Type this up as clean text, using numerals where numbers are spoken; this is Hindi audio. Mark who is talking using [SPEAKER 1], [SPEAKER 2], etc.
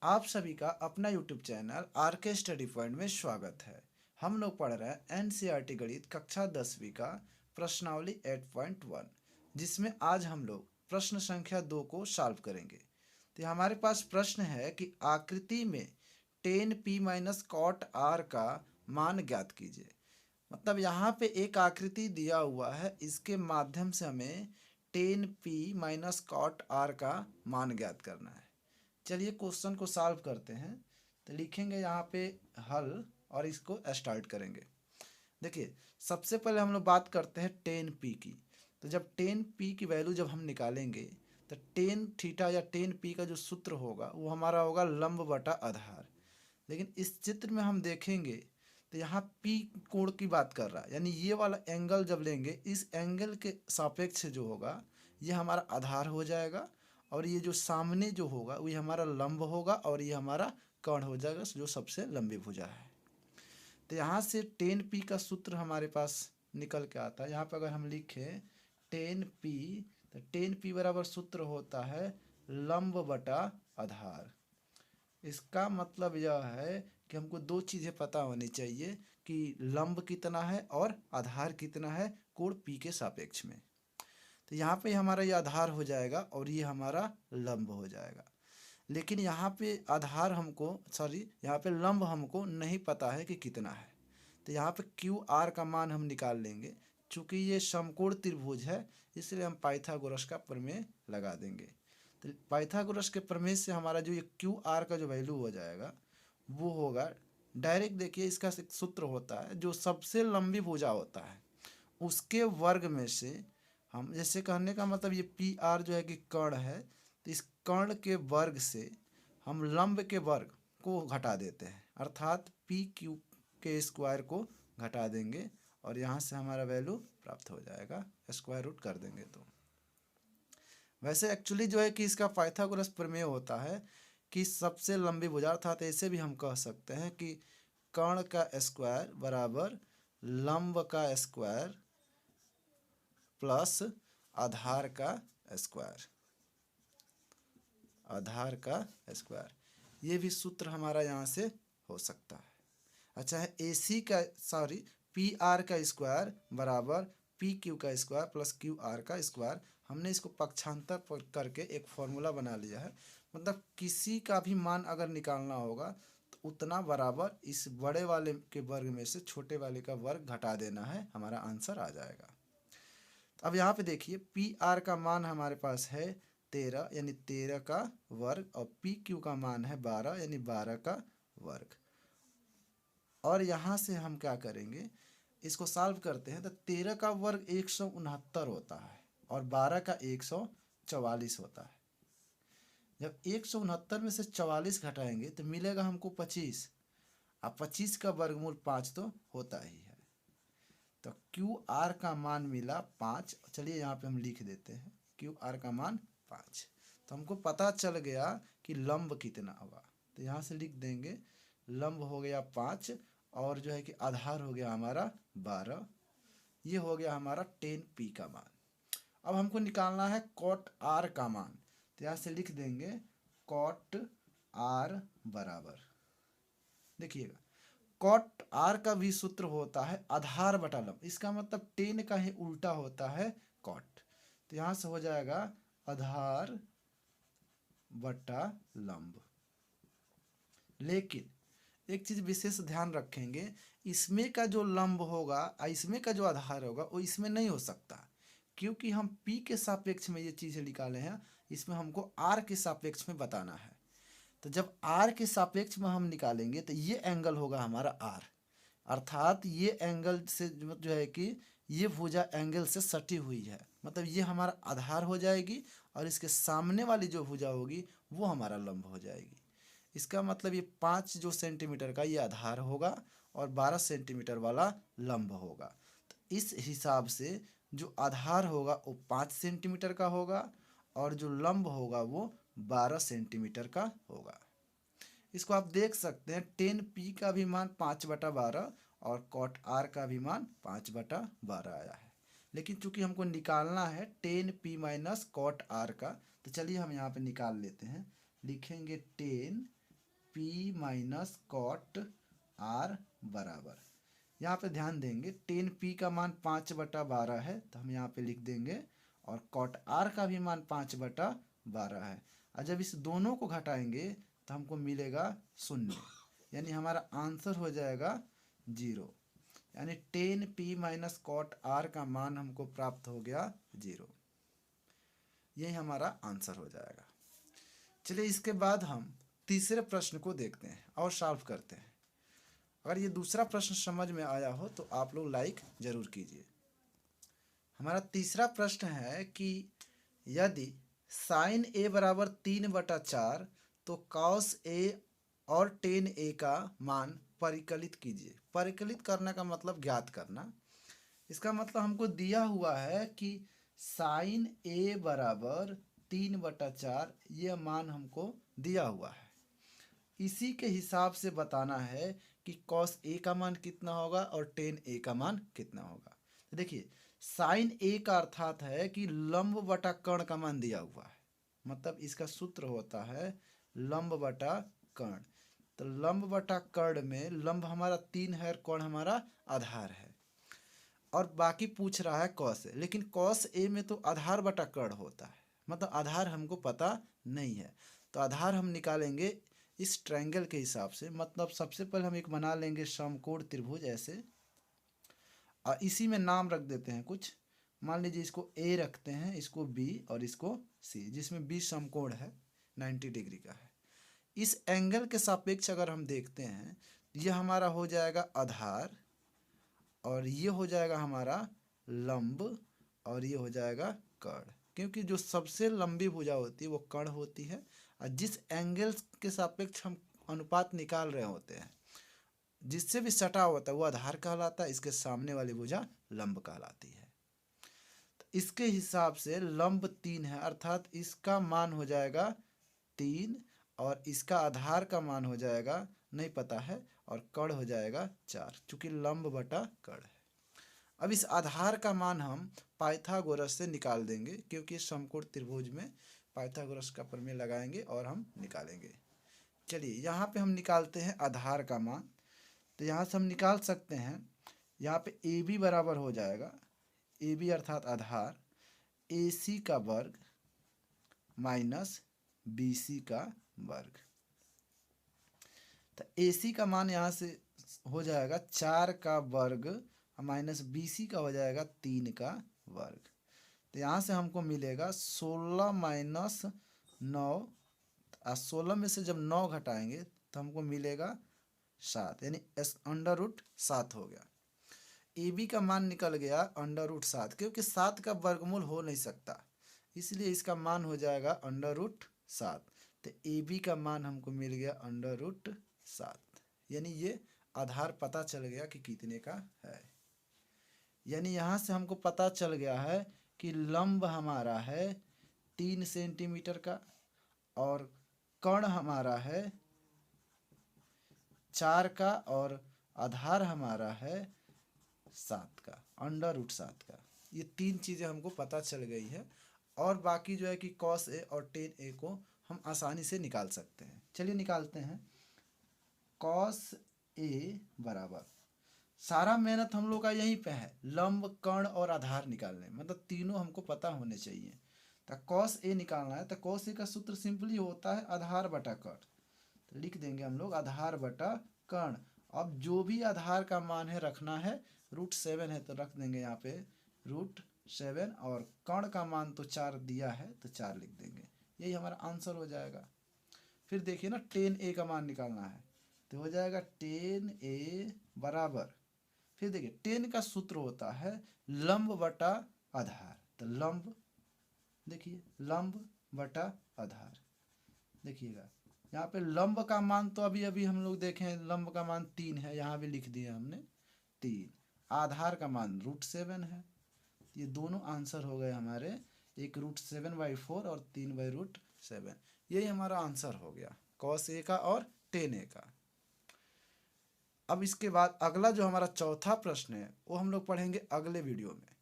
[SPEAKER 1] आप सभी का अपना यूट्यूब चैनल आर के स्टडी पॉइंट में स्वागत है। हम लोग पढ़ रहे हैं एनसीईआरटी गणित कक्षा 10वीं का प्रश्नावली 8.1, जिसमें आज हम लोग प्रश्न संख्या 2 को सॉल्व करेंगे। तो हमारे पास प्रश्न है कि आकृति में tan P minus cot R का मान ज्ञात कीजिए। मतलब यहाँ पे एक आकृति दिया हुआ है, इसके माध्यम से हमें tan P minus cot R का मान ज्ञात करना है। चलिए क्वेश्चन को सॉल्व करते हैं। तो लिखेंगे यहाँ पे हल और इसको स्टार्ट करेंगे। देखिए, सबसे पहले हम लोग बात करते हैं टेन पी की। तो जब टेन पी की वैल्यू जब हम निकालेंगे तो टेन थीटा या टेन पी का जो सूत्र होगा वो हमारा होगा लंब बटा आधार। लेकिन इस चित्र में हम देखेंगे तो यहाँ पी कोण की बात कर रहा है, यानी ये वाला एंगल जब लेंगे इस एंगल के सापेक्ष जो होगा ये हमारा आधार हो जाएगा, और ये जो सामने जो होगा वो हमारा लंब होगा, और ये हमारा कर्ण हो जाएगा जो सबसे लंबी भुजा है। तो यहाँ से टेन पी का सूत्र हमारे पास निकल के आता है। यहाँ पर अगर हम लिखें टेन पी, तो टेन पी बराबर सूत्र होता है लंब बटा आधार। इसका मतलब यह है कि हमको दो चीज़ें पता होनी चाहिए कि लंब कितना है और आधार कितना है कोण पी के सापेक्ष में। तो यहाँ पे हमारा ये आधार हो जाएगा और ये हमारा लंब हो जाएगा। लेकिन यहाँ पे आधार हमको यहाँ पे लंब हमको नहीं पता है कि कितना है। तो यहाँ पे क्यू आर का मान हम निकाल लेंगे। चूँकि ये समकोण त्रिभुज है इसलिए हम पाइथागोरस का प्रमेय लगा देंगे। तो पाइथागोरस के प्रमेय से हमारा जो ये क्यू आर का जो वैल्यू हो जाएगा वो होगा डायरेक्ट। देखिए, इसका एक सूत्र होता है, जो सबसे लंबी भुजा होता है उसके वर्ग में से हम, जैसे कहने का मतलब ये पी आर जो है कि कर्ण है, तो इस कर्ण के वर्ग से हम लंब के वर्ग को घटा देते हैं, अर्थात पी क्यू के स्क्वायर को घटा देंगे और यहाँ से हमारा वैल्यू प्राप्त हो जाएगा, स्क्वायर रूट कर देंगे। तो वैसे एक्चुअली जो है कि इसका पाइथागोरस प्रमेय होता है कि सबसे लंबी भुजा, अर्थात ऐसे भी हम कह सकते हैं कि कर्ण का स्क्वायर बराबर लंब का स्क्वायर प्लस आधार का स्क्वायर। आधार का स्क्वायर, ये भी सूत्र हमारा यहाँ से हो सकता है। अच्छा है, AC का पी आर का स्क्वायर बराबर पी क्यू का स्क्वायर प्लस क्यू आर का स्क्वायर। हमने इसको पक्षांतर करके एक फॉर्मूला बना लिया है। मतलब किसी का भी मान अगर निकालना होगा तो उतना बराबर इस बड़े वाले के वर्ग में से छोटे वाले का वर्ग घटा देना है, हमारा आंसर आ जाएगा। अब यहाँ पे देखिए पी आर का मान हमारे पास है 13, यानी 13 का वर्ग, और पी क्यू का मान है 12, यानी 12 का वर्ग। और यहाँ से हम क्या करेंगे, इसको सॉल्व करते हैं। तो 13 का वर्ग 169 होता है और 12 का 144 होता है। जब 169 में से 44 घटाएंगे तो मिलेगा हमको 25। अब 25 का वर्गमूल 5 तो होता ही है। तो क्यू आर का मान मिला 5। चलिए यहाँ पे हम लिख देते हैं क्यू आर का मान 5। तो हमको पता चल गया कि लंब कितना होगा। तो यहाँ से लिख देंगे लंब हो गया 5 और जो है कि आधार हो गया हमारा 12। ये हो गया हमारा 10 पी का मान। अब हमको निकालना है कॉट आर का मान। तो यहाँ से लिख देंगे कॉट आर बराबर, देखिएगा कॉट आर का भी सूत्र होता है आधार बटा लंब। इसका मतलब 10 का ही उल्टा होता है कॉट। तो यहाँ से हो जाएगा आधार बटा लंब। लेकिन एक चीज विशेष ध्यान रखेंगे, इसमें का जो लंब होगा और इसमें का जो आधार होगा वो इसमें नहीं हो सकता, क्योंकि हम p के सापेक्ष में ये चीज़ें निकाले हैं। इसमें हमको r के सापेक्ष में बताना है। तो जब r के सापेक्ष में हम निकालेंगे तो ये एंगल होगा हमारा r, अर्थात ये एंगल से जो है कि ये भुजा एंगल से सटी हुई है, मतलब ये हमारा आधार हो जाएगी और इसके सामने वाली जो भुजा होगी वो हमारा लंब हो जाएगी। इसका मतलब ये 5 जो सेंटीमीटर का ये आधार होगा और 12 सेंटीमीटर वाला लंब होगा। तो इस हिसाब से जो आधार होगा वो 5 सेंटीमीटर का होगा और जो लंब होगा वो 12 सेंटीमीटर का होगा। इसको आप देख सकते हैं 10 पी का भी मान 5/12 और कॉट आर का भी मान 5/12 आया है। लेकिन चूंकि हमको निकालना है 10 पी माइनस कॉट आर का, तो चलिए हम यहाँ पे निकाल लेते हैं। लिखेंगे 10 पी माइनस कॉट आर बराबर, यहाँ पे ध्यान देंगे टेन पी का मान 5/12 है तो हम यहाँ पे लिख देंगे, और कॉट आर का भी मान 5/12 है। और जब इस दोनों को घटाएंगे तो हमको मिलेगा 0, यानी हमारा आंसर हो जाएगा 0। यानी tan P minus cot R का मान हमको प्राप्त हो गया 0। यही हमारा आंसर हो जाएगा। चलिए इसके बाद हम तीसरे प्रश्न को देखते हैं और सॉल्व करते हैं। अगर ये दूसरा प्रश्न समझ में आया हो तो आप लोग लाइक जरूर कीजिए। हमारा तीसरा प्रश्न है कि यदि साइन ए बराबर 3/4 तो कॉस ए और टेन ए का मान परिकलित कीजिए। परिकलित करने का मतलब ज्ञात करना। इसका मतलब हमको दिया हुआ है कि साइन ए बराबर 3/4, यह मान हमको दिया हुआ है। इसी के हिसाब से बताना है कि कॉस ए का मान कितना होगा और टेन ए का मान कितना होगा। तो देखिए साइन ए का अर्थात है कि लंब बटा कर्ण का मान दिया हुआ है, मतलब इसका सूत्र होता है लंब बटा कर्ण। तो लंब बटा कर्ण में लंब हमारा 3 है और कर्ण हमारा आधार है, और बाकी पूछ रहा है कॉस ए, लेकिन कॉस ए में तो आधार बटा कर्ण होता है, मतलब आधार हमको पता नहीं है। तो आधार हम निकालेंगे इस ट्रायंगल के हिसाब से। मतलब सबसे पहले हम एक बना लेंगे समकोण त्रिभुज ऐसे, और इसी में नाम रख देते हैं कुछ। मान लीजिए इसको ए रखते हैं, इसको बी और इसको सी, जिसमें बी समकोण है 90 डिग्री का है। इस एंगल के सापेक्ष अगर हम देखते हैं, यह हमारा हो जाएगा आधार, और ये हो जाएगा हमारा लंब, और ये हो जाएगा कर्ण। क्योंकि जो सबसे लंबी भुजा होती है वो कर्ण होती है, और जिस एंगल के सापेक्ष हम अनुपात निकाल रहे होते हैं, जिससे भी सटा होता है वो आधार कहलाता है, इसके सामने वाली भुजा लंब कहलाती है। तो इसके हिसाब से लंब 3 है, अर्थात इसका मान हो जाएगा 3, और इसका आधार का मान हो जाएगा नहीं पता है, और कर्ण हो जाएगा 4, चूंकि लंब बटा कर्ण है। अब इस आधार का मान हम पाइथागोरस से निकाल देंगे, क्योंकि समकोण त्रिभुज में पाइथागोरस का प्रमेय लगाएंगे और हम निकालेंगे। चलिए यहाँ पे हम निकालते हैं आधार का मान। तो यहाँ से हम निकाल सकते हैं, यहाँ पे ए बी बराबर हो जाएगा, ए बी अर्थात आधार, ए सी का वर्ग माइनस बी सी का वर्ग। तो ए सी का मान यहाँ से हो जाएगा 4 का वर्ग माइनस बी सी का हो जाएगा 3 का वर्ग। तो यहाँ से हमको मिलेगा 16 माइनस 9, 16 में से जब 9 घटाएंगे तो हमको मिलेगा 7, यानी √7 हो गया। ए बी का मान निकल गया √7, क्योंकि 7 का वर्गमूल हो नहीं सकता, इसलिए इसका मान हो जाएगा √7। तो ए बी का मान हमको मिल गया √7, यानी ये आधार पता चल गया कि कितने का है। यानी यहाँ से हमको पता चल गया है कि लंब हमारा है 3 सेंटीमीटर का, और कर्ण हमारा है 4 का, और आधार हमारा है 7 का, √7 का। ये 3 चीज़ें हमको पता चल गई है, और बाकी जो है कि कॉस ए और टेन ए को हम आसानी से निकाल सकते हैं। चलिए निकालते हैं। कॉस ए बराबर, सारा मेहनत हम लोग का यहीं पे है, लंब कर्ण और आधार निकालने, मतलब तीनों हमको पता होने चाहिए। तो कॉस ए निकालना है, तो कॉस ए का सूत्र सिंपली होता है आधार बटा कर्ण। तो लिख देंगे हम लोग आधार बटा कर्ण। अब जो भी आधार का मान है रखना है, √7 है तो रख देंगे यहाँ पे √7, और कर्ण का मान तो 4 दिया है तो 4 लिख देंगे। यही हमारा आंसर हो जाएगा। फिर देखिए ना, टेन ए का मान निकालना है, तो हो जाएगा टेन ए बराबर, फिर देखिए 10 का सूत्र होता है लंब बटा आधार। तो लंब, देखिए लंब बटा आधार, देखिएगा यहाँ पे लंब का मान तो अभी अभी हम लोग देखें, लंब का मान 3 है, यहाँ भी लिख दिया हमने 3, आधार का मान √7 है। ये दोनों आंसर हो गए हमारे, एक √7/4 और 3/√7। यही हमारा आंसर हो गया कॉस ए का और टेन ए का। अब इसके बाद अगला जो हमारा चौथा प्रश्न है वो हम लोग पढ़ेंगे अगले वीडियो में।